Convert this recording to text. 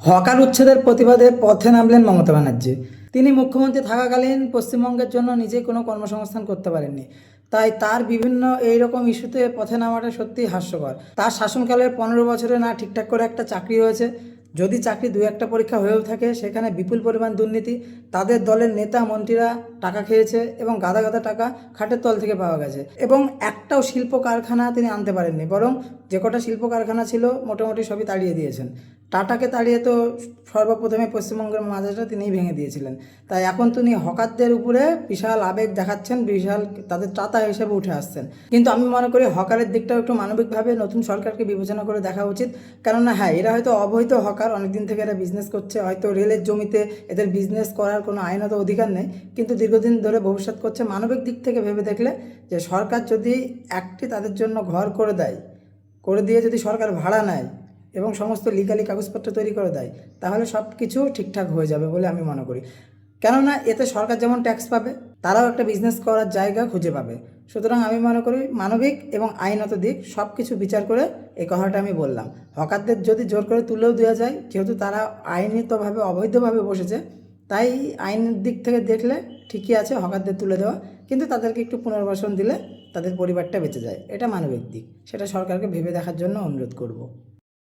Hawker উচ্ছেদের প্রতিবাদে পথে নামলেন মমতা ব্যানার্জি। তিনি মুখ্যমন্ত্রী থাকাকালীন পশ্চিমবঙ্গের জন্য নিজে কোনো কর্মসংস্থান করতে পারেননি, তাই তার বিভিন্ন এইরকম ইস্যুতে পথে নামাটা সত্যিই হাস্যকর। তার শাসনকালের 15 বছরে না ঠিকঠাক করে একটা চাকরি হয়েছে, যদি চাকরি দু একটা পরীক্ষা হয়েও থাকে সেখানে বিপুল পরিমাণ দুর্নীতি, তাদের দলের নেতা মন্ত্রীরা টাকা খেয়েছে এবং গাদা গাদা টাকা খাটের তল থেকে পাওয়া গেছে, এবং একটাও শিল্প কারখানা তিনি আনতে পারেননি, বরং যে কটা শিল্প কারখানা ছিল মোটামুটি সবই তাড়িয়ে দিয়েছেন। টাটাকে তাড়িয়ে তো সর্বপ্রথমে পশ্চিমবঙ্গের মাজাটা তিনিই ভেঙে দিয়েছিলেন। তাই এখন তিনি হকারদের উপরে বিশাল আবেগ দেখাচ্ছেন, বিশাল তাদের চাতা হিসেবে উঠে আসছেন। কিন্তু আমি মনে করি হকারের দিকটাও একটু মানবিকভাবে নতুন সরকারকে বিবেচনা করে দেখা উচিত। কেননা হ্যাঁ, এরা হয়তো অবৈধ হকার, অনেকদিন থেকে এরা বিজনেস করছে, হয়তো রেলের জমিতে এদের বিজনেস করার কোনো আইনত অধিকার নেই, কিন্তু দীর্ঘদিন ধরে ভবিষ্যৎ করছে। মানবিক দিক থেকে ভেবে দেখলে যে সরকার যদি একটি তাদের জন্য ঘর করে দেয়, করে দিয়ে যদি সরকার ভাড়া নেয় এবং সমস্ত লিগালি কাগজপত্র তৈরি করে দেয়, তাহলে সব কিছু ঠিকঠাক হয়ে যাবে বলে আমি মনে করি। কেননা এতে সরকার যেমন ট্যাক্স পাবে, তারাও একটা বিজনেস করার জায়গা খুঁজে পাবে। সুতরাং আমি মনে করি মানবিক এবং আইনত দিক সব কিছু বিচার করে এই কথাটা আমি বললাম। হকারদের যদি জোর করে তুলেও দেওয়া যায়, যেহেতু তারা আইনিতভাবে অবৈধভাবে বসেছে, তাই আইনের দিক থেকে দেখলে ঠিকই আছে হকারদের তুলে দেওয়া, কিন্তু তাদেরকে একটু পুনর্বাসন দিলে তাদের পরিবারটা বেঁচে যায়, এটা মানবিক দিক। সেটা সরকারকে ভেবে দেখার জন্য অনুরোধ করব।